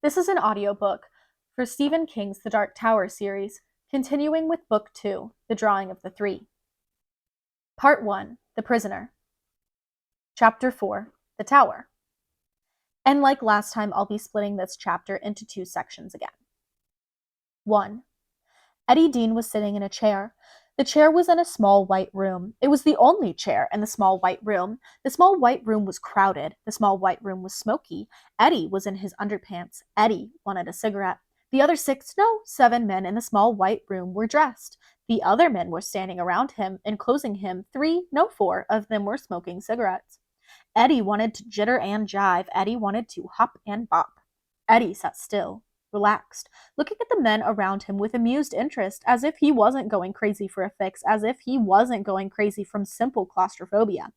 This is an audiobook for Stephen King's The Dark Tower series, continuing with Book 2, The Drawing of the Three. Part 1, The Prisoner. Chapter 4, The Tower. And like last time, I'll be splitting this chapter into two sections again. 1. Eddie Dean was sitting in a chair. The chair was in a small white room. It was the only chair in the small white room. The small white room was crowded. The small white room was smoky. Eddie was in his underpants. Eddie wanted a cigarette. The other 7 men in the small white room were dressed. The other men were standing around him, enclosing him. 4 of them were smoking cigarettes. Eddie wanted to jitter and jive. Eddie wanted to hop and bop. Eddie sat still, relaxed, looking at the men around him with amused interest, as if he wasn't going crazy for a fix, as if he wasn't going crazy from simple claustrophobia.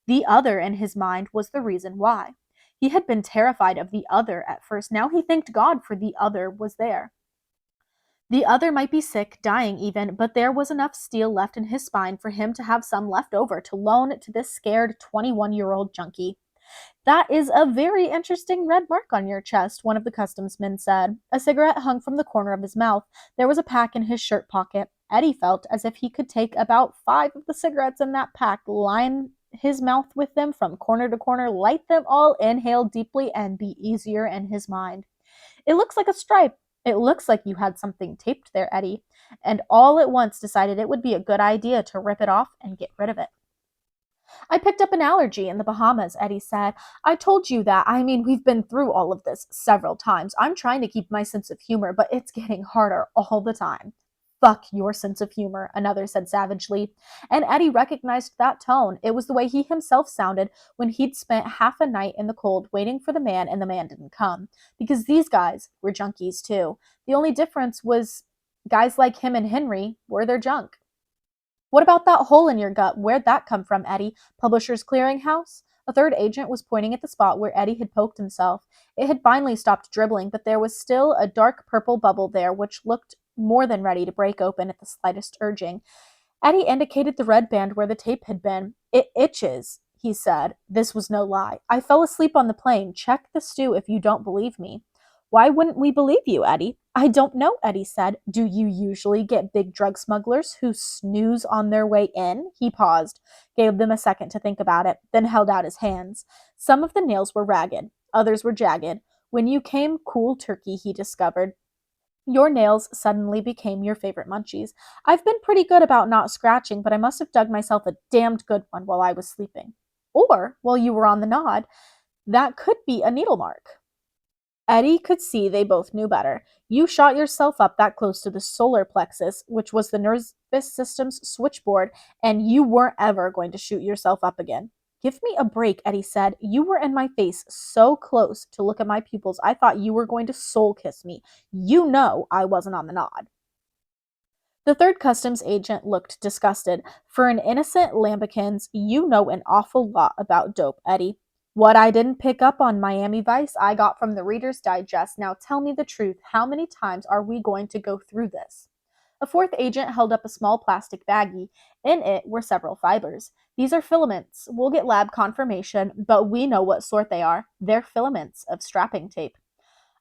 The other in his mind was the reason why. He had been terrified of the other at first. Now he thanked God for the other was there. The other might be sick, dying even, but there was enough steel left in his spine for him to have some left over to loan to this scared 21-year-old junkie. "That is a very interesting red mark on your chest," one of the customs men said. A cigarette hung from the corner of his mouth. There was a pack in his shirt pocket. Eddie felt as if he could take about 5 of the cigarettes in that pack, line his mouth with them from corner to corner, light them all, inhale deeply, and be easier in his mind. "It looks like a stripe. It looks like you had something taped there, Eddie," and all at once decided it would be a good idea to rip it off and get rid of it. "I picked up an allergy in the Bahamas," Eddie said. "I told you that. We've been through all of this several times. I'm trying to keep my sense of humor, but it's getting harder all the time." "Fuck your sense of humor," another said savagely. And Eddie recognized that tone. It was the way he himself sounded when he'd spent half a night in the cold waiting for the man and the man didn't come. Because these guys were junkies too. The only difference was guys like him and Henry were their junk. "What about that hole in your gut? Where'd that come from, Eddie? Publishers Clearinghouse?" A third agent was pointing at the spot where Eddie had poked himself. It had finally stopped dribbling, but there was still a dark purple bubble there which looked more than ready to break open at the slightest urging. Eddie indicated the red band where the tape had been. "It itches," he said. This was no lie. "I fell asleep on the plane. Check the stew if you don't believe me." "Why wouldn't we believe you, Eddie?" "I don't know," Eddie said. "Do you usually get big drug smugglers who snooze on their way in?" He paused, gave them a second to think about it, then held out his hands. Some of the nails were ragged, others were jagged. When you came cool turkey, he discovered, your nails suddenly became your favorite munchies. "I've been pretty good about not scratching, but I must have dug myself a damned good one while I was sleeping. Or while you were on the nod. That could be a needle mark." Eddie could see they both knew better. "You shot yourself up that close to the solar plexus, which was the nervous system's switchboard, and you weren't ever going to shoot yourself up again." "Give me a break," Eddie said. "You were in my face so close to look at my pupils, I thought you were going to soul kiss me. You know I wasn't on the nod." The third customs agent looked disgusted. "For an innocent lambikins, you know an awful lot about dope, Eddie." "What I didn't pick up on Miami Vice, I got from the Reader's Digest. Now tell me the truth. How many times are we going to go through this?" A fourth agent held up a small plastic baggie. In it were several fibers. "These are filaments. We'll get lab confirmation, but we know what sort they are. They're filaments of strapping tape."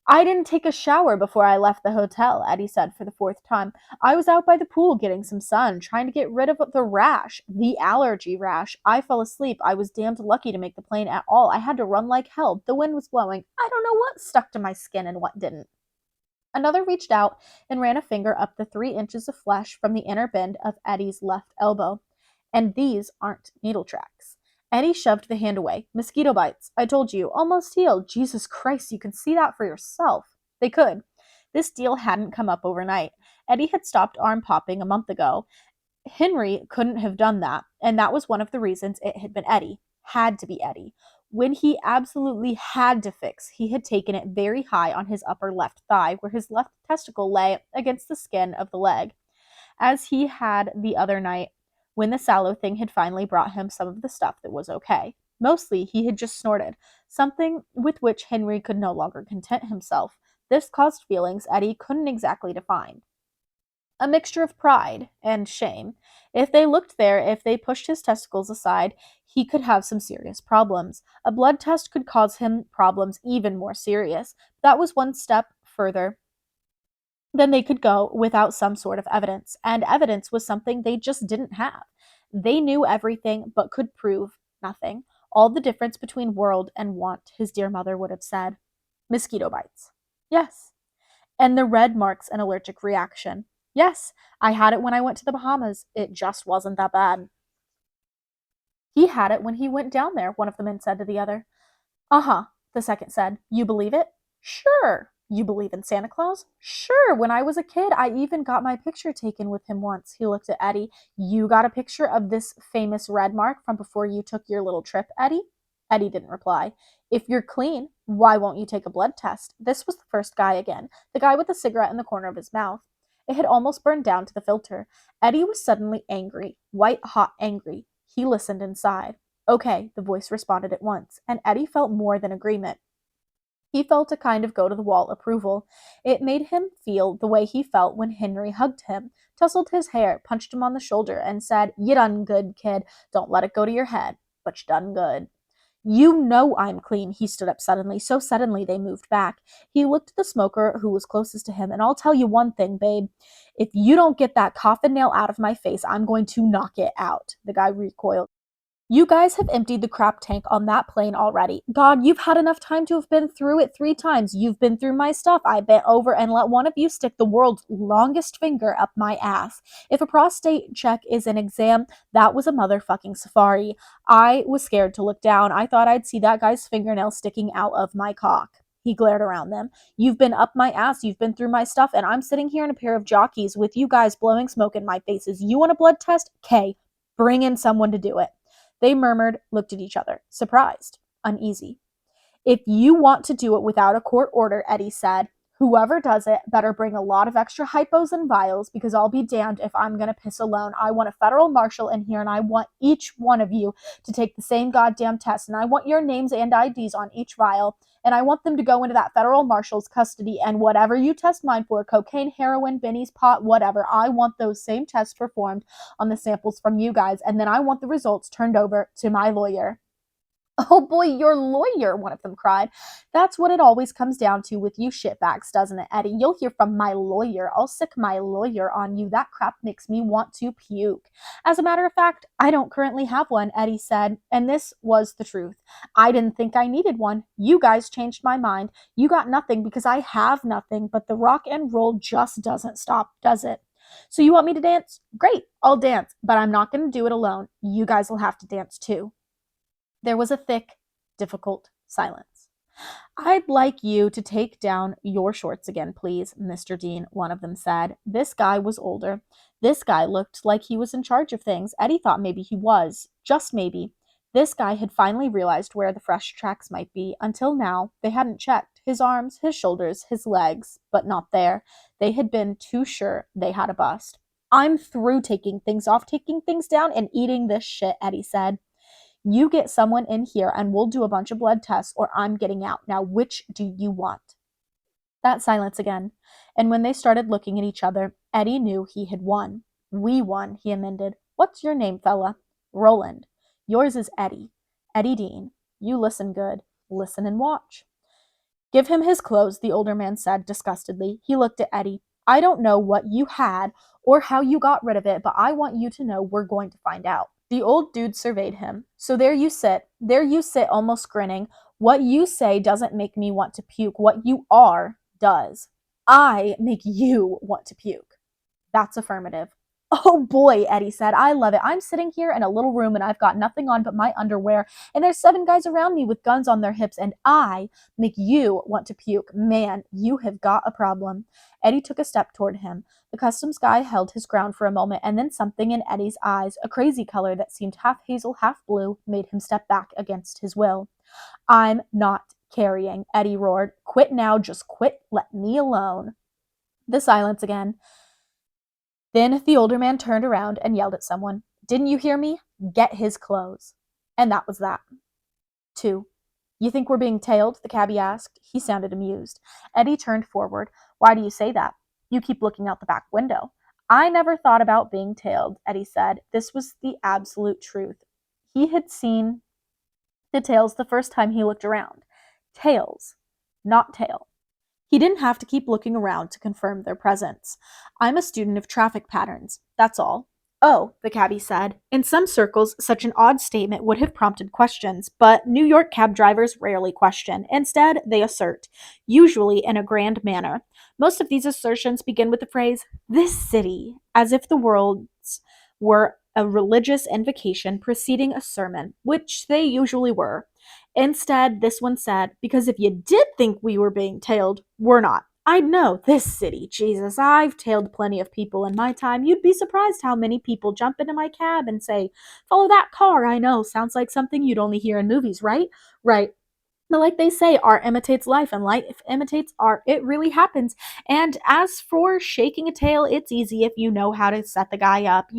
"I didn't take a shower before I left the hotel," Eddie said for the fourth time. "I was out by the pool getting some sun, trying to get rid of the rash, the allergy rash. I fell asleep. I was damned lucky to make the plane at all. I had to run like hell. The wind was blowing. I don't know what stuck to my skin and what didn't." Another reached out and ran a finger up the 3 inches of flesh from the inner bend of Eddie's left elbow. "And these aren't needle tracks." Eddie shoved the hand away. "Mosquito bites. I told you. Almost healed. Jesus Christ, you can see that for yourself." They could. This deal hadn't come up overnight. Eddie had stopped arm popping a month ago. Henry couldn't have done that, and that was one of the reasons it had been Eddie. Had to be Eddie. When he absolutely had to fix, he had taken it very high on his upper left thigh, where his left testicle lay against the skin of the leg, as he had the other night when the sallow thing had finally brought him some of the stuff that was okay. Mostly, he had just snorted, something with which Henry could no longer content himself. This caused feelings Eddie couldn't exactly define. A mixture of pride and shame. If they looked there, if they pushed his testicles aside, he could have some serious problems. A blood test could cause him problems even more serious. That was one step further than they could go without some sort of evidence, and evidence was something they just didn't have. They knew everything but could prove nothing. All the difference between world and want, his dear mother would have said. Mosquito bites. Yes. And the red marks an allergic reaction. Yes, I had it when I went to the Bahamas. It just wasn't that bad. He had it when he went down there, one of the men said to the other. Uh-huh, the second said. You believe it? Sure. You believe in Santa Claus? Sure. When I was a kid, I even got my picture taken with him once. He looked at Eddie. You got a picture of this famous red mark from before you took your little trip, Eddie? Eddie didn't reply. If you're clean, why won't you take a blood test? This was the first guy again, the guy with the cigarette in the corner of his mouth. It had almost burned down to the filter. Eddie was suddenly angry, white hot angry. He listened and sighed. Okay, the voice responded at once, and Eddie felt more than agreement. He felt a kind of go-to-the-wall approval. It made him feel the way he felt when Henry hugged him, tousled his hair, punched him on the shoulder, and said, You done good, kid. Don't let it go to your head, but you done good. You know I'm clean, he stood up suddenly, so suddenly they moved back. He looked at the smoker who was closest to him, and I'll tell you one thing, babe. If you don't get that coffin nail out of my face, I'm going to knock it out. The guy recoiled. You guys have emptied the crap tank on that plane already. God, you've had enough time to have been through it 3 times. You've been through my stuff. I bent over and let one of you stick the world's longest finger up my ass. If a prostate check is an exam, that was a motherfucking safari. I was scared to look down. I thought I'd see that guy's fingernail sticking out of my cock. He glared around them. You've been up my ass, you've been through my stuff, and I'm sitting here in a pair of jockeys with you guys blowing smoke in my faces. You want a blood test? Okay, bring in someone to do it. They murmured, looked at each other, surprised, uneasy. If you want to do it without a court order, Eddie said, whoever does it better bring a lot of extra hypos and vials because I'll be damned if I'm going to piss alone. I want a federal marshal in here and I want each one of you to take the same goddamn test and I want your names and IDs on each vial and I want them to go into that federal marshal's custody and whatever you test mine for, cocaine, heroin, bennies, pot, whatever, I want those same tests performed on the samples from you guys and then I want the results turned over to my lawyer. Oh boy, your lawyer, one of them cried. That's what it always comes down to with you shitbags, doesn't it, Eddie? You'll hear from my lawyer. I'll sick my lawyer on you. That crap makes me want to puke. As a matter of fact, I don't currently have one, Eddie said, and this was the truth. I didn't think I needed one. You guys changed my mind. You got nothing because I have nothing, but the rock and roll just doesn't stop, does it? So you want me to dance? Great, I'll dance, but I'm not going to do it alone. You guys will have to dance too. There was a thick, difficult silence. I'd like you to take down your shorts again, please, Mr. Dean, one of them said. This guy was older. This guy looked like he was in charge of things. Eddie thought maybe he was. Just maybe. This guy had finally realized where the fresh tracks might be. Until now, they hadn't checked. His arms, his shoulders, his legs, but not there. They had been too sure they had a bust. I'm through taking things off, taking things down, and eating this shit, Eddie said. You get someone in here and we'll do a bunch of blood tests or I'm getting out. Now, which do you want? That silence again. And when they started looking at each other, Eddie knew he had won. We won, he amended. What's your name, fella? Roland. Yours is Eddie. Eddie Dean. You listen good. Listen and watch. Give him his clothes, the older man said disgustedly. He looked at Eddie. I don't know what you had or how you got rid of it, but I want you to know we're going to find out. The old dude surveyed him. So there you sit, almost grinning. What you say doesn't make me want to puke. What you are does. I make you want to puke. That's affirmative. Oh boy, Eddie said. I love it. I'm sitting here in a little room and I've got nothing on but my underwear, and there's 7 guys around me with guns on their hips, and I make you want to puke. Man, you have got a problem. Eddie took a step toward him. The customs guy held his ground for a moment, and then something in Eddie's eyes, a crazy color that seemed half hazel, half blue, made him step back against his will. I'm not carrying, Eddie roared. Quit now, just quit. Let me alone. The silence again. Then the older man turned around and yelled at someone. Didn't you hear me? Get his clothes. And that was that. 2. You think we're being tailed? The cabbie asked. He sounded amused. Eddie turned forward. Why do you say that? You keep looking out the back window. I never thought about being tailed, Eddie said. This was the absolute truth. He had seen the tails the first time he looked around. Tails, not tail. He didn't have to keep looking around to confirm their presence. I'm a student of traffic patterns, that's all. Oh, the cabbie said. In some circles, such an odd statement would have prompted questions, but New York cab drivers rarely question. Instead, they assert, usually in a grand manner. Most of these assertions begin with the phrase, this city, as if the words were a religious invocation preceding a sermon, which they usually were. Instead, this one said, because if you did think we were being tailed, we're not. I know this city, Jesus. I've tailed plenty of people in my time. You'd be surprised how many people jump into my cab and say, follow that car. I know. Sounds like something you'd only hear in movies, right? Right. But like they say, art imitates life and life imitates art. It really happens. And as for shaking a tail, it's easy if you know how to set the guy up.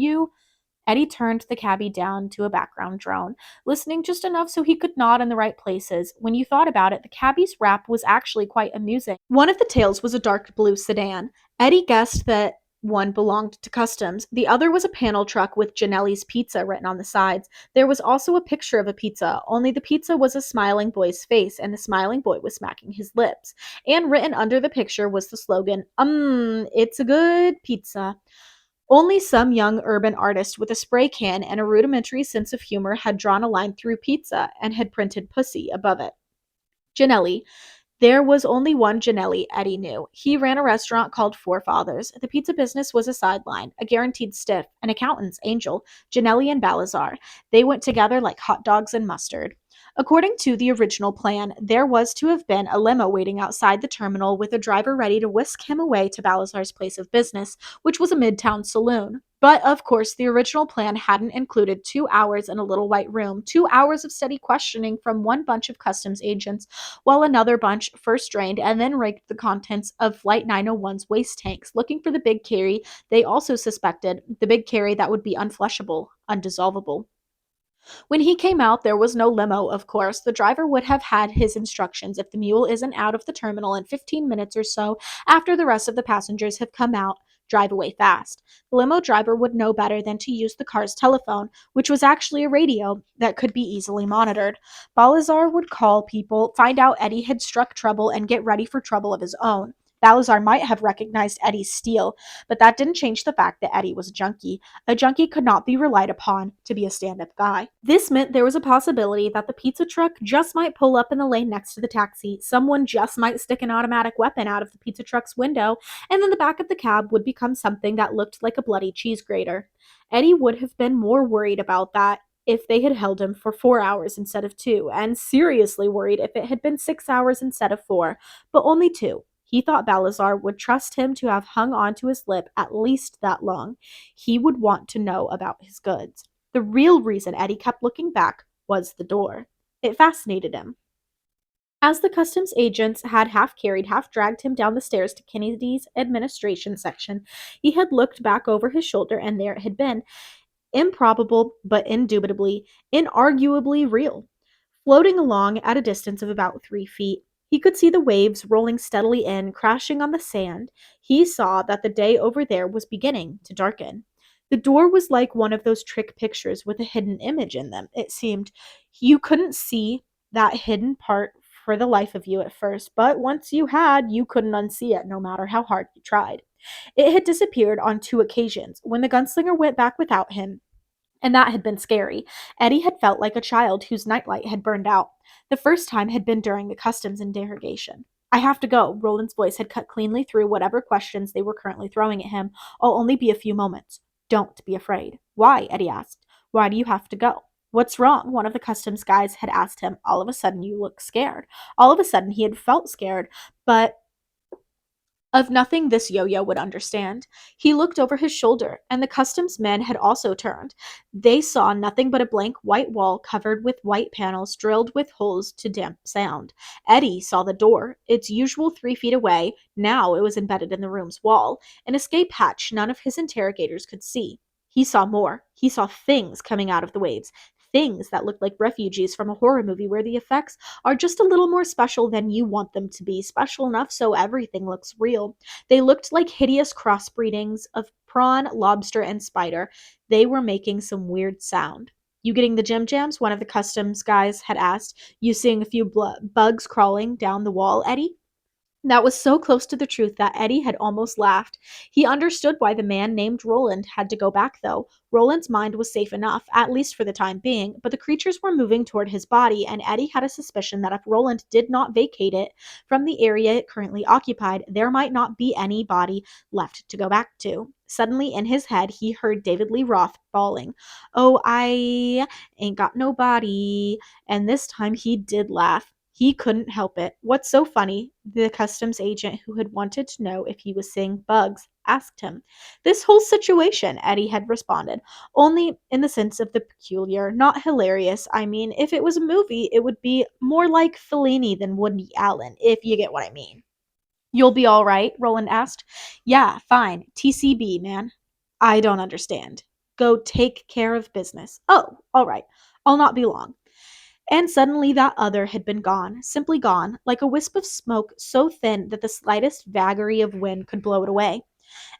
Eddie turned the cabbie down to a background drone, listening just enough so he could nod in the right places. When you thought about it, the cabbie's rap was actually quite amusing. One of the tails was a dark blue sedan. Eddie guessed that one belonged to Customs. The other was a panel truck with Janelli's Pizza written on the sides. There was also a picture of a pizza, only the pizza was a smiling boy's face, and the smiling boy was smacking his lips. And written under the picture was the slogan, it's a good pizza. Only some young urban artist with a spray can and a rudimentary sense of humor had drawn a line through pizza and had printed pussy above it. Janelli. There was only one Janelli, Eddie knew. He ran a restaurant called Forefathers. The pizza business was a sideline, a guaranteed stiff, an accountant's angel, Janelli and Balazar. They went together like hot dogs and mustard. According to the original plan, there was to have been a limo waiting outside the terminal with a driver ready to whisk him away to Balazar's place of business, which was a midtown saloon. But of course, the original plan hadn't included 2 hours in a little white room, 2 hours of steady questioning from one bunch of customs agents, while another bunch first drained and then raked the contents of Flight 901's waste tanks, looking for the big carry they also suspected, the big carry that would be unflushable, undissolvable. When he came out, there was no limo, of course. The driver would have had his instructions. If the mule isn't out of the terminal in 15 minutes or so after the rest of the passengers have come out, drive away fast. The limo driver would know better than to use the car's telephone, which was actually a radio that could be easily monitored. Balazar would call people, find out Eddie had struck trouble, and get ready for trouble of his own. Balazar might have recognized Eddie's steal, but that didn't change the fact that Eddie was a junkie. A junkie could not be relied upon to be a stand-up guy. This meant there was a possibility that the pizza truck just might pull up in the lane next to the taxi, someone just might stick an automatic weapon out of the pizza truck's window, and then the back of the cab would become something that looked like a bloody cheese grater. Eddie would have been more worried about that if they had held him for 4 hours instead of 2, and seriously worried if it had been 6 hours instead of 4, but only 2. He thought Balazar would trust him to have hung on to his lip at least that long. He would want to know about his goods. The real reason Eddie kept looking back was the door. It fascinated him. As the customs agents had half carried, half dragged him down the stairs to Kennedy's administration section, he had looked back over his shoulder, and there it had been. Improbable, but indubitably, inarguably real. Floating along at a distance of about 3 feet, he could see the waves rolling steadily in, crashing on the sand. He saw that the day over there was beginning to darken. The door was like one of those trick pictures with a hidden image in them, it seemed. You couldn't see that hidden part for the life of you at first, but once you had, you couldn't unsee it no matter how hard you tried. It had disappeared on 2 occasions, when the gunslinger went back without him, and that had been scary. Eddie had felt like a child whose nightlight had burned out. The first time had been during the customs interrogation. I have to go. Roland's voice had cut cleanly through whatever questions they were currently throwing at him. I'll only be a few moments. Don't be afraid. Why? Eddie asked. Why do you have to go? What's wrong? One of the customs guys had asked him. All of a sudden, you look scared. All of a sudden, he had felt scared, but of nothing this yo-yo would understand. He looked over his shoulder, and the customs men had also turned. They saw nothing but a blank white wall covered with white panels drilled with holes to damp sound. Eddie saw the door, its usual 3 feet away. Now it was embedded in the room's wall, an escape hatch none of his interrogators could see. He saw more. He saw things coming out of the waves. Things that looked like refugees from a horror movie where the effects are just a little more special than you want them to be, special enough so everything looks real. They looked like hideous crossbreedings of prawn, lobster, and spider, they were making some weird sound. You getting the Jim Jams? One of the customs guys had asked. You seeing a few bugs crawling down the wall, Eddie? That was so close to the truth that Eddie had almost laughed. He understood why the man named Roland had to go back, though. Roland's mind was safe enough, at least for the time being, but the creatures were moving toward his body, and Eddie had a suspicion that if Roland did not vacate it from the area it currently occupied, there might not be any body left to go back to. Suddenly, in his head, he heard David Lee Roth bawling, "Oh, I ain't got no body." And this time he did laugh. He couldn't help it. "What's so funny?" the customs agent, who had wanted to know if he was seeing bugs, asked him. "This whole situation," Eddie had responded, "only in the sense of the peculiar, not hilarious. I mean, if it was a movie, it would be more like Fellini than Woody Allen, if you get what I mean." "You'll be all right?" Roland asked. "Yeah, fine. TCB, man." "I don't understand." "Go take care of business." "Oh, all right. I'll not be long." And suddenly that other had been gone, simply gone, like a wisp of smoke so thin that the slightest vagary of wind could blow it away.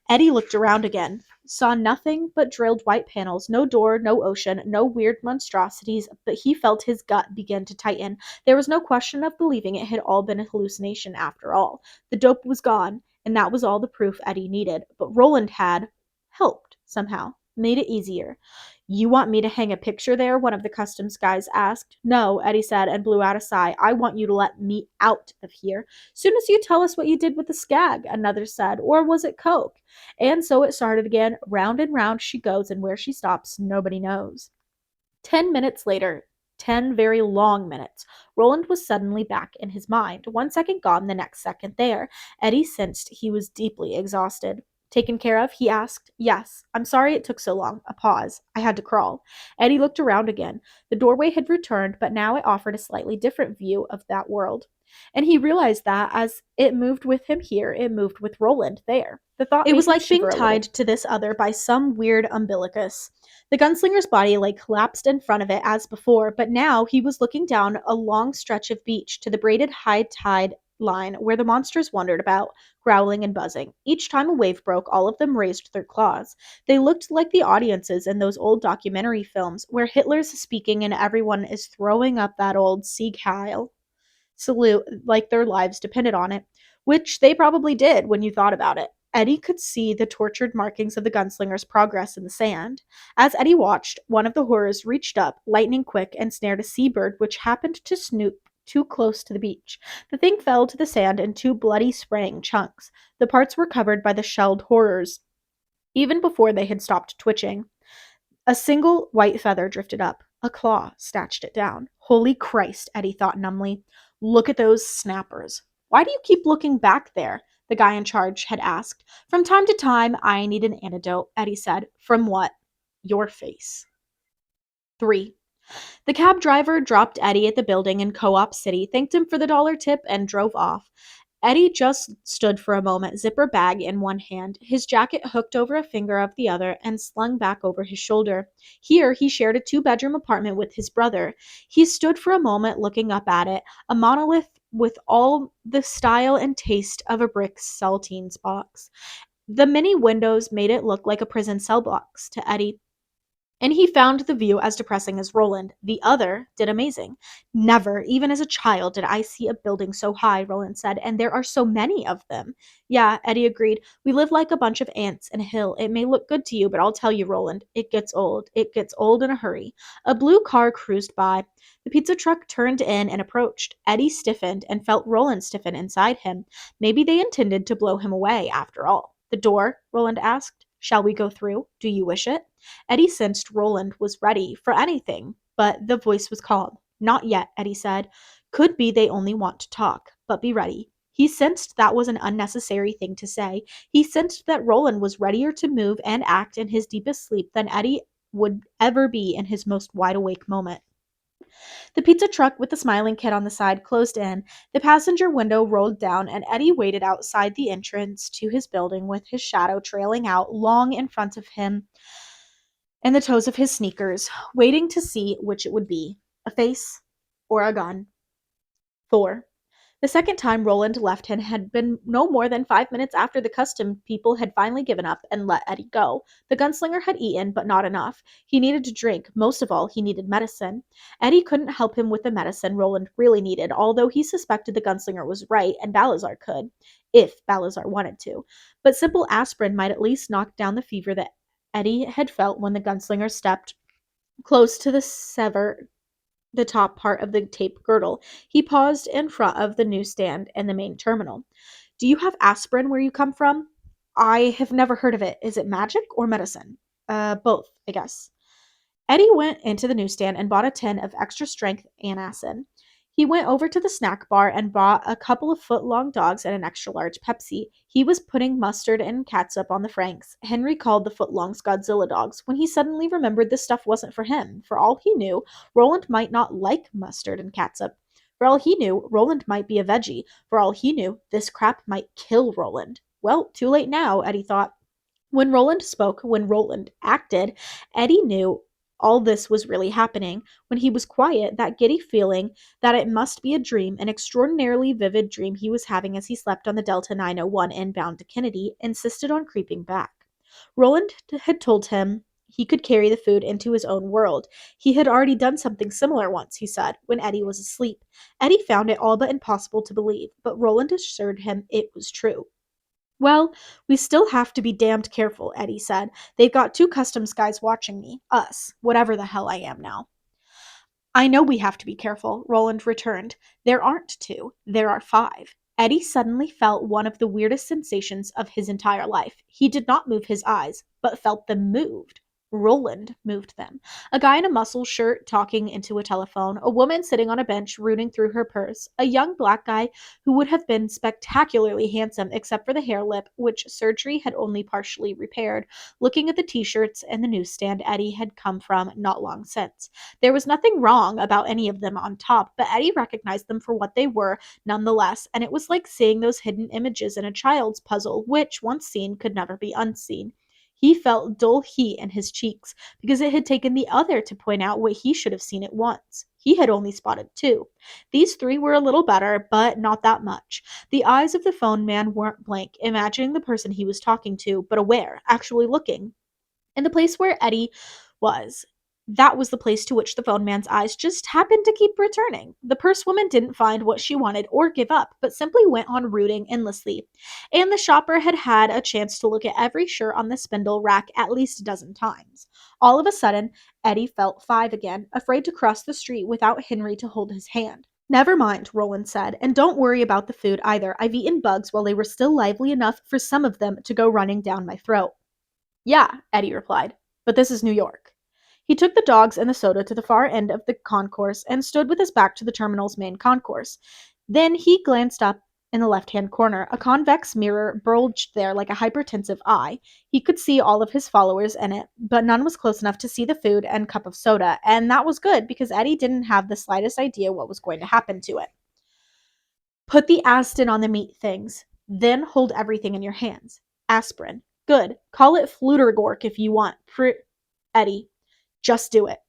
Eddie looked around again, saw nothing but drilled white panels, no door, no ocean, no weird monstrosities, but he felt his gut begin to tighten. There was no question of believing it had all been a hallucination after all. The dope was gone, and that was all the proof Eddie needed. But Roland had helped somehow, made it easier. "You want me to hang a picture there?" one of the customs guys asked. "No," Eddie said and blew out a sigh. "I want you to let me out of here. Soon as you tell us what you did with the skag," another said. "Or was it coke?" And so it started again. Round and round she goes, and where she stops, nobody knows. 10 minutes later, 10 very long minutes, Roland was suddenly back in his mind. 1 second gone, the next second there. Eddie sensed he was deeply exhausted. "Taken care of?" he asked. "Yes. I'm sorry it took so long." A pause. "I had to crawl." Eddie looked around again. The doorway had returned, but now it offered a slightly different view of that world. And he realized that as it moved with him here, it moved with Roland there. The thought It was like being tied to this other by some weird umbilicus. The gunslinger's body lay collapsed in front of it as before, but now he was looking down a long stretch of beach to the braided high tide line where the monsters wandered about, growling and buzzing. Each time a wave broke, all of them raised their claws. They looked like the audiences in those old documentary films where Hitler's speaking and everyone is throwing up that old Sieg Heil salute like their lives depended on it, which they probably did when you thought about it. Eddie could see the tortured markings of the gunslinger's progress in the sand. As Eddie watched, one of the horrors reached up, lightning quick, and snared a seabird which happened to snoop too close to the beach. The thing fell to the sand in two bloody spraying chunks. The parts were covered by the shelled horrors, even before they had stopped twitching. A single white feather drifted up. A claw snatched it down. "Holy Christ," Eddie thought numbly. "Look at those snappers." "Why do you keep looking back there?" the guy in charge had asked. "From time to time, I need an antidote," Eddie said. "From what?" "Your face." 3. The cab driver dropped Eddie at the building in Co-op City, thanked him for the dollar tip, and drove off. Eddie just stood for a moment, zipper bag in one hand, his jacket hooked over a finger of the other and slung back over his shoulder. Here he shared a two-bedroom apartment with his brother. He stood for a moment looking up at it, a monolith with all the style and taste of a brick saltines box. The many windows made it look like a prison cell box to Eddie, and he found the view as depressing as Roland. The other did amazing. "Never, even as a child, did I see a building so high," Roland said, "and there are so many of them." "Yeah," Eddie agreed. "We live like a bunch of ants in a hill. It may look good to you, but I'll tell you, Roland, it gets old. It gets old in a hurry." A blue car cruised by. The pizza truck turned in and approached. Eddie stiffened and felt Roland stiffen inside him. Maybe they intended to blow him away after all. "The door?" Roland asked. "Shall we go through? Do you wish it?" Eddie sensed Roland was ready for anything, but the voice was calm. "Not yet," Eddie said. Could be they only want to talk, but be ready. He sensed that was an unnecessary thing to say. He sensed that Roland was readier to move and act in his deepest sleep than Eddie would ever be in his most wide-awake moment. The pizza truck with the smiling kid on the side closed in, the passenger window rolled down, and Eddie waited outside the entrance to his building with his shadow trailing out long in front of him and the toes of his sneakers, waiting to see which it would be, a face or a gun. 4. The second time Roland left him had been no more than 5 minutes after the custom people had finally given up and let Eddie go. The gunslinger had eaten, but not enough. He needed to drink. Most of all, he needed medicine. Eddie couldn't help him with the medicine Roland really needed, although he suspected the gunslinger was right and Balazar could, if Balazar wanted to. But simple aspirin might at least knock down the fever that Eddie had felt when the gunslinger stepped close to the top part of the tape girdle. He paused in front of the newsstand and the main terminal. Do you have aspirin where you come from? I have never heard of it. Is it magic or medicine? Both, I guess. Eddie went into the newsstand and bought a tin of extra strength antacid. He went over to the snack bar and bought a couple of foot-long dogs and an extra large Pepsi. He was putting mustard and catsup on the Franks. Henry called the footlongs Godzilla dogs when he suddenly remembered this stuff wasn't for him. For all he knew, Roland might not like mustard and catsup. For all he knew, Roland might be a veggie. For all he knew, this crap might kill Roland. Well, too late now, Eddie thought. When Roland spoke, when Roland acted, Eddie knew all this was really happening. When he was quiet, that giddy feeling that it must be a dream, an extraordinarily vivid dream he was having as he slept on the Delta 901 inbound to Kennedy, insisted on creeping back. Roland had told him he could carry the food into his own world. He had already done something similar once, he said, when Eddie was asleep. Eddie found it all but impossible to believe, but Roland assured him it was true. Well, we still have to be damned careful, Eddie said. They've got 2 customs guys watching me. Us. Whatever the hell I am now. I know we have to be careful, Roland returned. There aren't 2. There are 5. Eddie suddenly felt one of the weirdest sensations of his entire life. He did not move his eyes, but felt them moved. Roland moved them. A guy in a muscle shirt talking into a telephone, a woman sitting on a bench rooting through her purse, a young black guy who would have been spectacularly handsome except for the hair lip, which surgery had only partially repaired, looking at the t-shirts and the newsstand Eddie had come from not long since. There was nothing wrong about any of them on top, but Eddie recognized them for what they were nonetheless, and it was like seeing those hidden images in a child's puzzle, which, once seen, could never be unseen. He felt dull heat in his cheeks because it had taken the other to point out what he should have seen at once. He had only spotted 2. These 3 were a little better, but not that much. The eyes of the phone man weren't blank, imagining the person he was talking to, but aware, actually looking. In the place where Eddie was, that was the place to which the phone man's eyes just happened to keep returning. The purse woman didn't find what she wanted or give up, but simply went on rooting endlessly. And the shopper had had a chance to look at every shirt on the spindle rack at least a dozen times. All of a sudden, Eddie felt 5 again, afraid to cross the street without Henry to hold his hand. Never mind, Roland said, and don't worry about the food either. I've eaten bugs while they were still lively enough for some of them to go running down my throat. Yeah, Eddie replied, but this is New York. He took the dogs and the soda to the far end of the concourse and stood with his back to the terminal's main concourse. Then he glanced up in the left-hand corner. A convex mirror bulged there like a hypertensive eye. He could see all of his followers in it, but none was close enough to see the food and cup of soda, and that was good because Eddie didn't have the slightest idea what was going to happen to it. Put the Aston on the meat things, then hold everything in your hands. Aspirin. Good. Call it Flutergork if you want. Eddie. Just do it.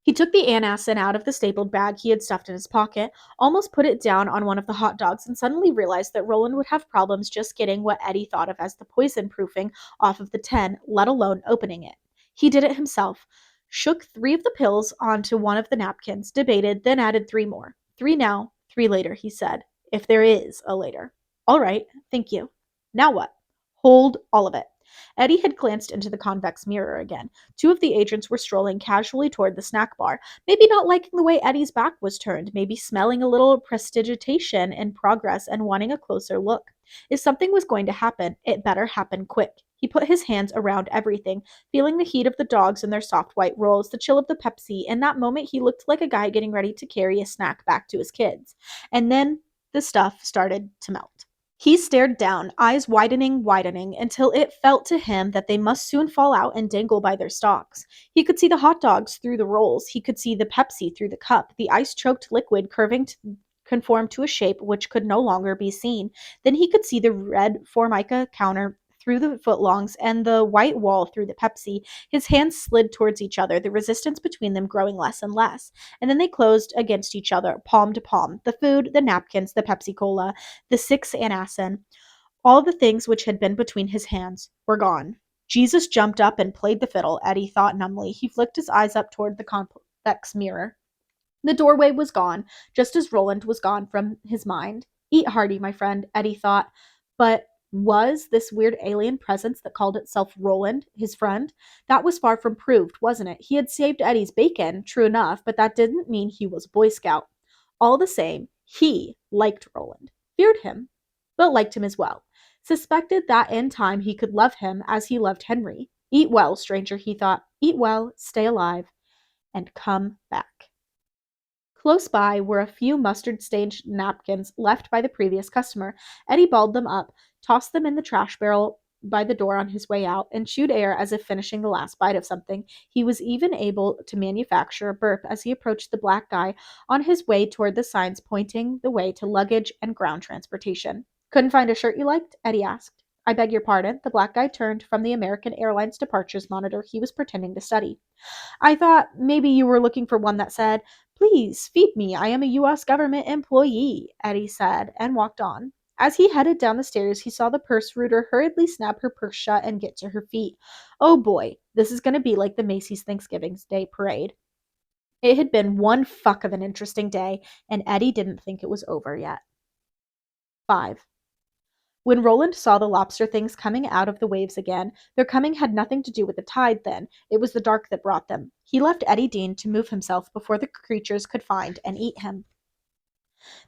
He took the antacid out of the stapled bag he had stuffed in his pocket, almost put it down on one of the hot dogs, and suddenly realized that Roland would have problems just getting what Eddie thought of as the poison proofing off of the tin, let alone opening it. He did it himself, shook 3 of the pills onto one of the napkins, debated, then added 3 more. 3 now, 3 later, he said, if there is a later. All right, thank you. Now what? Hold all of it. Eddie had glanced into the convex mirror again. 2 of the agents were strolling casually toward the snack bar, maybe not liking the way Eddie's back was turned, maybe smelling a little prestidigitation in progress and wanting a closer look. If something was going to happen, it better happen quick. He put his hands around everything, feeling the heat of the dogs and their soft white rolls, the chill of the Pepsi. In that moment, he looked like a guy getting ready to carry a snack back to his kids. And then the stuff started to melt. He stared down, eyes widening, until it felt to him that they must soon fall out and dangle by their stalks. He could see the hot dogs through the rolls. He could see the Pepsi through the cup, the ice-choked liquid curving to conform to a shape which could no longer be seen. Then he could see the red Formica counter through the footlongs and the white wall through the Pepsi. His hands slid towards each other, the resistance between them growing less and less. And then they closed against each other, palm to palm. The food, the napkins, the Pepsi Cola, the six anacin, all the things which had been between his hands were gone. Jesus jumped up and played the fiddle, Eddie thought numbly. He flicked his eyes up toward the convex mirror. The doorway was gone, just as Roland was gone from his mind. Eat hearty, my friend, Eddie thought. But was this weird alien presence that called itself Roland his friend? That was far from proved, wasn't it? He had saved Eddie's bacon, true enough, but that didn't mean he was a Boy Scout. All the same, he liked Roland, feared him, but liked him as well. Suspected that in time he could love him as he loved Henry. Eat well, stranger, he thought. Eat well, stay alive, and come back. Close by were a few mustard-stained napkins left by the previous customer. Eddie balled them up, tossed them in the trash barrel by the door on his way out, and chewed air as if finishing the last bite of something. He was even able to manufacture a burp as he approached the black guy on his way toward the signs pointing the way to luggage and ground transportation. Couldn't find a shirt you liked? Eddie asked. I beg your pardon. The black guy turned from the American Airlines departures monitor he was pretending to study. I thought maybe you were looking for one that said, Please feed me. I am a U.S. government employee, Eddie said, and walked on. As he headed down the stairs, he saw the purse rooter hurriedly snap her purse shut and get to her feet. Oh boy, this is going to be like the Macy's Thanksgiving Day parade. It had been one fuck of an interesting day, and Eddie didn't think it was over yet. 5. When Roland saw the lobster things coming out of the waves again, their coming had nothing to do with the tide then. It was the dark that brought them. He left Eddie Dean to move himself before the creatures could find and eat him.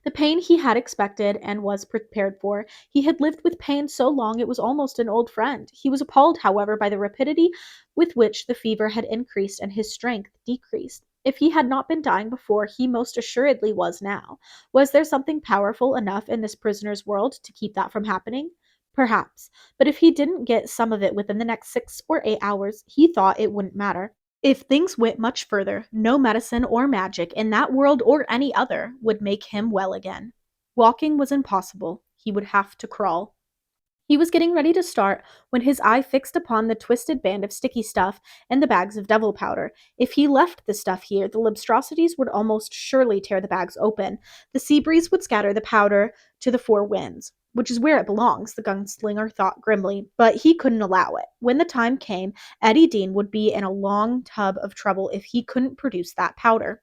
The pain he had expected and was prepared for. He had lived with pain so long it was almost an old friend. He was appalled, however, by the rapidity with which the fever had increased and his strength decreased. If he had not been dying before, he most assuredly was now. Was there something powerful enough in this prisoner's world to keep that from happening? Perhaps. But if he didn't get some of it within the next 6 or 8 hours, he thought it wouldn't matter. If things went much further, no medicine or magic in that world or any other would make him well again. Walking was impossible. He would have to crawl. He was getting ready to start when his eye fixed upon the twisted band of sticky stuff and the bags of devil powder. If he left the stuff here, the monstrosities would almost surely tear the bags open. The sea breeze would scatter the powder to the four winds, which is where it belongs, the gunslinger thought grimly, but he couldn't allow it. When the time came, Eddie Dean would be in a long tub of trouble if he couldn't produce that powder.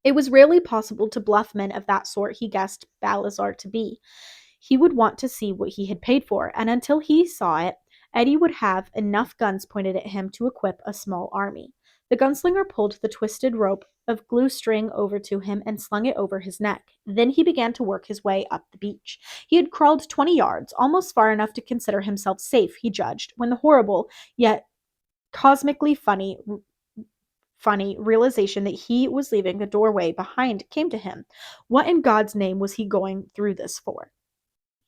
It was rarely possible to bluff men of that sort he guessed Balazar to be. He would want to see what he had paid for, and until he saw it, Eddie would have enough guns pointed at him to equip a small army. The gunslinger pulled the twisted rope of glue string over to him and slung it over his neck. Then he began to work his way up the beach. He had crawled 20 yards, almost far enough to consider himself safe, he judged, when the horrible, yet cosmically funny realization that he was leaving the doorway behind came to him. What in God's name was he going through this for?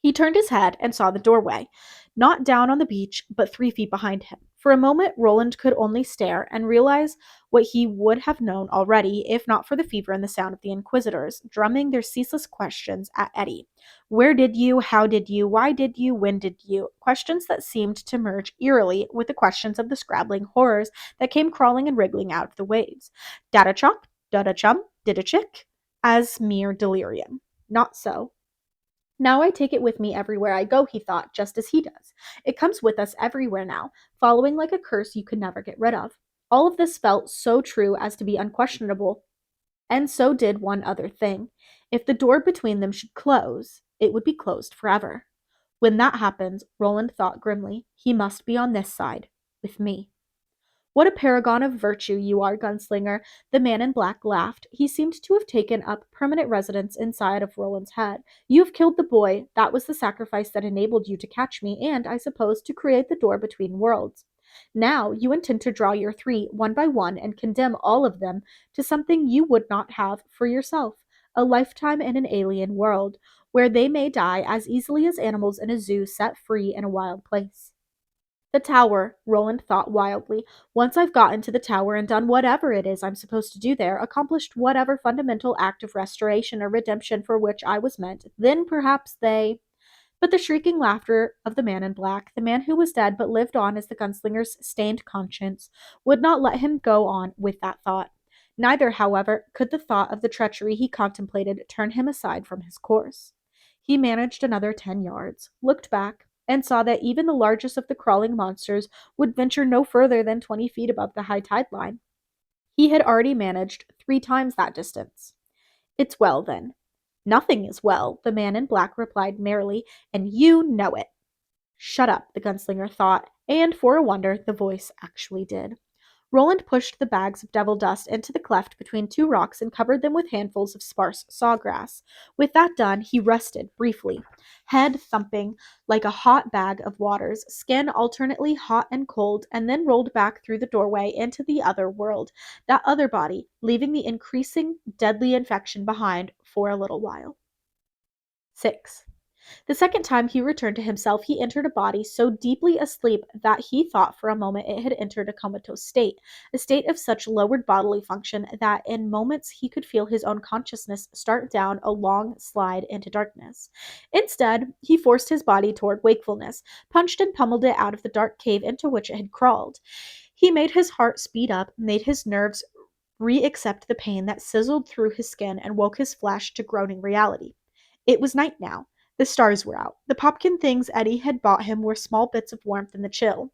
He turned his head and saw the doorway, not down on the beach, but 3 feet behind him. For a moment, Roland could only stare and realize what he would have known already, if not for the fever and the sound of the inquisitors, drumming their ceaseless questions at Eddie. Where did you? How did you? Why did you? When did you? Questions that seemed to merge eerily with the questions of the scrabbling horrors that came crawling and wriggling out of the waves. Dada chop, dada chum, did a chick? As mere delirium. Not so. Now I take it with me everywhere I go, he thought, just as he does. It comes with us everywhere now, following like a curse you could never get rid of. All of this felt so true as to be unquestionable, and so did one other thing. If the door between them should close, it would be closed forever. When that happens, Roland thought grimly, he must be on this side, with me. What a paragon of virtue you are, gunslinger. The man in black laughed. He seemed to have taken up permanent residence inside of Roland's head. You have killed the boy. That was the sacrifice that enabled you to catch me and, I suppose, to create the door between worlds. Now you intend to draw your 3 one by one and condemn all of them to something you would not have for yourself, a lifetime in an alien world, where they may die as easily as animals in a zoo set free in a wild place. The tower, Roland thought wildly. Once I've gotten to the tower and done whatever it is I'm supposed to do there, accomplished whatever fundamental act of restoration or redemption for which I was meant, then perhaps they... But the shrieking laughter of the man in black, the man who was dead but lived on as the gunslinger's stained conscience, would not let him go on with that thought. Neither, however, could the thought of the treachery he contemplated turn him aside from his course. He managed another 10 yards, looked back, and saw that even the largest of the crawling monsters would venture no further than 20 feet above the high tide line. He had already managed 3 times that distance. It's well, then. Nothing is well, the man in black replied merrily, and you know it. Shut up, the gunslinger thought, and for a wonder, the voice actually did. Roland pushed the bags of devil dust into the cleft between 2 rocks and covered them with handfuls of sparse sawgrass. With that done, he rested briefly, head thumping like a hot bag of waters, skin alternately hot and cold, and then rolled back through the doorway into the other world, that other body, leaving the increasing deadly infection behind for a little while. 6. The second time he returned to himself, he entered a body so deeply asleep that he thought for a moment it had entered a comatose state, a state of such lowered bodily function that in moments he could feel his own consciousness start down a long slide into darkness. Instead, he forced his body toward wakefulness, punched and pummeled it out of the dark cave into which it had crawled. He made his heart speed up, made his nerves re-accept the pain that sizzled through his skin and woke his flesh to groaning reality. It was night now. The stars were out. The popkin things Eddie had bought him were small bits of warmth in the chill.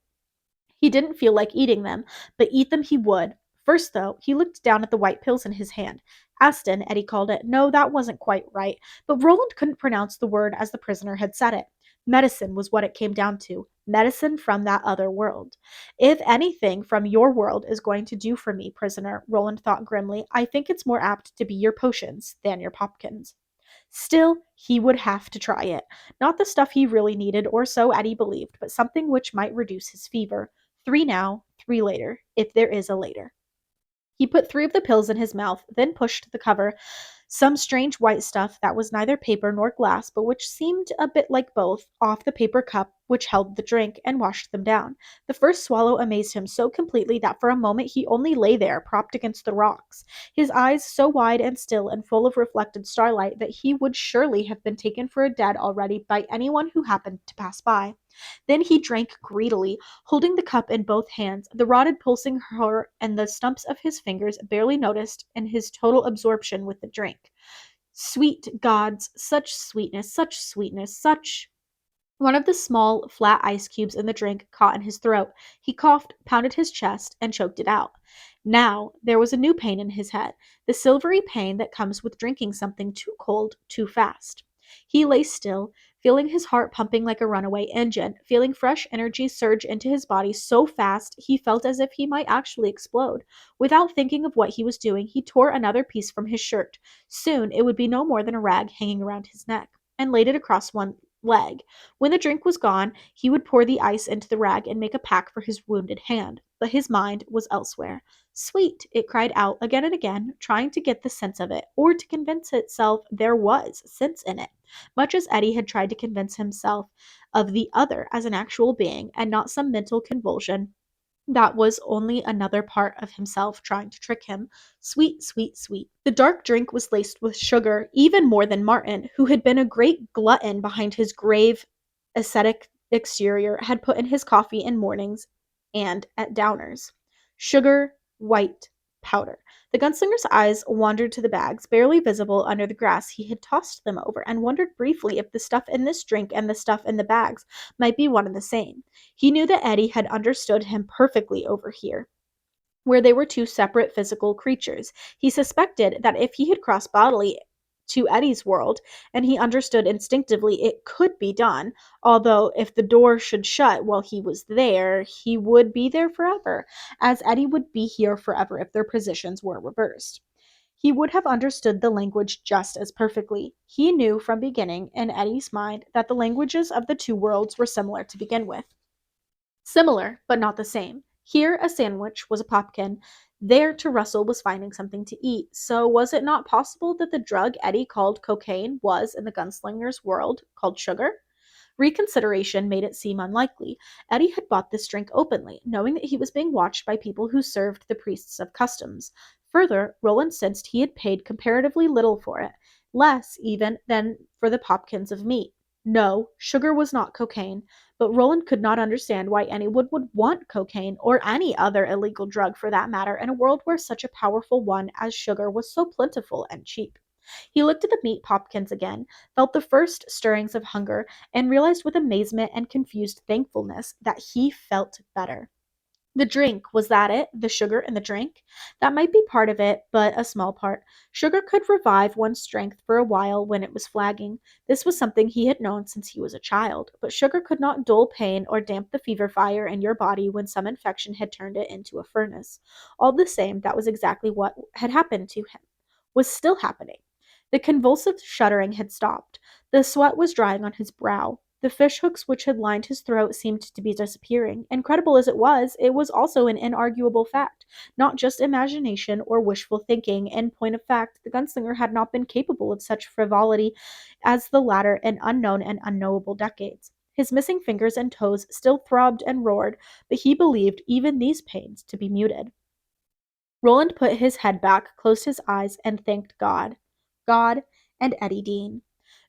He didn't feel like eating them, but eat them he would. First, though, he looked down at the white pills in his hand. Aston, Eddie called it. No, that wasn't quite right, but Roland couldn't pronounce the word as the prisoner had said it. Medicine was what it came down to. Medicine from that other world. If anything from your world is going to do for me, prisoner, Roland thought grimly, I think it's more apt to be your potions than your popkins. Still, he would have to try it. Not the stuff he really needed, or so Eddie believed, but something which might reduce his fever. 3 now, 3 later, if there is a later. He put 3 of the pills in his mouth, then pushed the cover, some strange white stuff that was neither paper nor glass, but which seemed a bit like both, off the paper cup which held the drink, and washed them down. The first swallow amazed him so completely that for a moment he only lay there, propped against the rocks, his eyes so wide and still and full of reflected starlight that he would surely have been taken for dead already by anyone who happened to pass by. Then he drank greedily, holding the cup in both hands, the rotted pulsing heart and the stumps of his fingers barely noticed in his total absorption with the drink. Sweet gods, such sweetness, such sweetness, such... One of the small, flat ice cubes in the drink caught in his throat. He coughed, pounded his chest, and choked it out. Now there was a new pain in his head, the silvery pain that comes with drinking something too cold too fast. He lay still, feeling his heart pumping like a runaway engine, feeling fresh energy surge into his body so fast he felt as if he might actually explode. Without thinking of what he was doing, he tore another piece from his shirt. Soon it would be no more than a rag hanging around his neck, and laid it across one leg. When the drink was gone, he would pour the ice into the rag and make a pack for his wounded hand. But his mind was elsewhere. Sweet, it cried out again and again, trying to get the sense of it, or to convince itself there was sense in it, much as Eddie had tried to convince himself of the other as an actual being and not some mental convulsion that was only another part of himself trying to trick him. Sweet, sweet, sweet. The dark drink was laced with sugar, even more than Martin, who had been a great glutton behind his grave, ascetic exterior, had put in his coffee in mornings and at downers. Sugar, white powder. The gunslinger's eyes wandered to the bags, barely visible under the grass he had tossed them over, and wondered briefly if the stuff in this drink and the stuff in the bags might be one and the same. He knew that Eddie had understood him perfectly over here, where they were 2 separate physical creatures. He suspected that if he had crossed bodily to Eddie's world, and he understood instinctively it could be done, although if the door should shut while he was there, he would be there forever, as Eddie would be here forever if their positions were reversed. He would have understood the language just as perfectly. He knew from beginning, in Eddie's mind, that the languages of the 2 worlds were similar to begin with. Similar, but not the same. Here a sandwich was a popkin. There to Russell was finding something to eat. So was it not possible that the drug Eddie called cocaine was, in the gunslinger's world, called sugar? Reconsideration made it seem unlikely. Eddie had bought this drink openly, knowing that he was being watched by people who served the priests of customs. Further, Roland sensed he had paid comparatively little for it, less even than for the popkins of meat. No, sugar was not cocaine, but Roland could not understand why anyone would want cocaine, or any other illegal drug for that matter, in a world where such a powerful one as sugar was so plentiful and cheap. He looked at the meat popkins again, felt the first stirrings of hunger, and realized with amazement and confused thankfulness that he felt better. The drink, was that it? The sugar in the drink? That might be part of it, but a small part. Sugar could revive one's strength for a while when it was flagging. This was something he had known since he was a child, but sugar could not dull pain or damp the fever fire in your body when some infection had turned it into a furnace. All the same, that was exactly what had happened to him, was still happening. The convulsive shuddering had stopped. The sweat was drying on his brow. The fishhooks which had lined his throat seemed to be disappearing. Incredible as it was also an inarguable fact, not just imagination or wishful thinking. In point of fact, the gunslinger had not been capable of such frivolity as the latter in unknown and unknowable decades. His missing fingers and toes still throbbed and roared, but he believed even these pains to be muted. Roland put his head back, closed his eyes, and thanked God. God and Eddie Dean.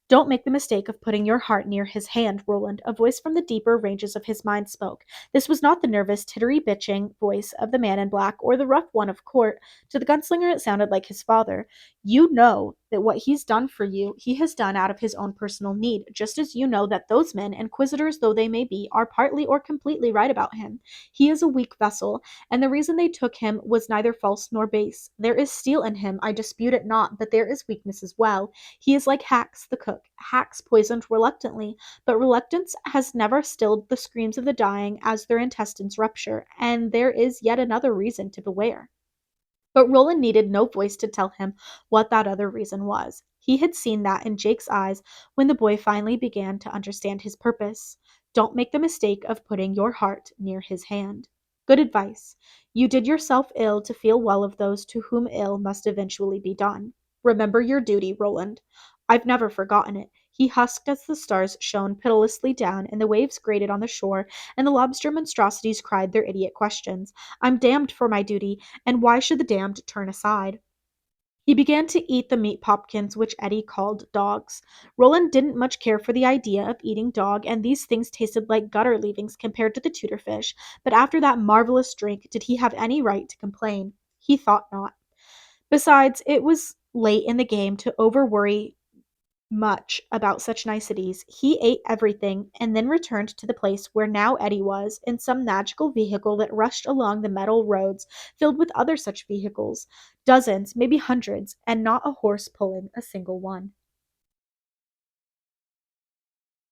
Don't make the mistake of putting your heart near his hand, Roland, a voice from the deeper ranges of his mind spoke. This was not the nervous, tittery-bitching voice of the man in black or the rough one of court. To the gunslinger it sounded like his father. You know that what he's done for you, he has done out of his own personal need, just as you know that those men, inquisitors though they may be, are partly or completely right about him. He is a weak vessel, and the reason they took him was neither false nor base. There is steel in him, I dispute it not, but there is weakness as well. He is like Hax the cook. Hax poisoned reluctantly, but reluctance has never stilled the screams of the dying as their intestines rupture, and there is yet another reason to beware. But Roland needed no voice to tell him what that other reason was. He had seen that in Jake's eyes when the boy finally began to understand his purpose. Don't make the mistake of putting your heart near his hand. Good advice. You did yourself ill to feel well of those to whom ill must eventually be done. Remember your duty, Roland. I've never forgotten it. He husked as the stars shone pitilessly down and the waves grated on the shore and the lobster monstrosities cried their idiot questions. I'm damned for my duty, and why should the damned turn aside? He began to eat the meat popkins which Eddie called dogs. Roland didn't much care for the idea of eating dog, and these things tasted like gutter leavings compared to the tutor fish, but after that marvelous drink, did he have any right to complain? He thought not. Besides, it was late in the game to over-worry much about such niceties. He ate everything and then returned to the place where now Eddie was, in some magical vehicle that rushed along the metal roads filled with other such vehicles, dozens, maybe hundreds, and not a horse pulling a single one.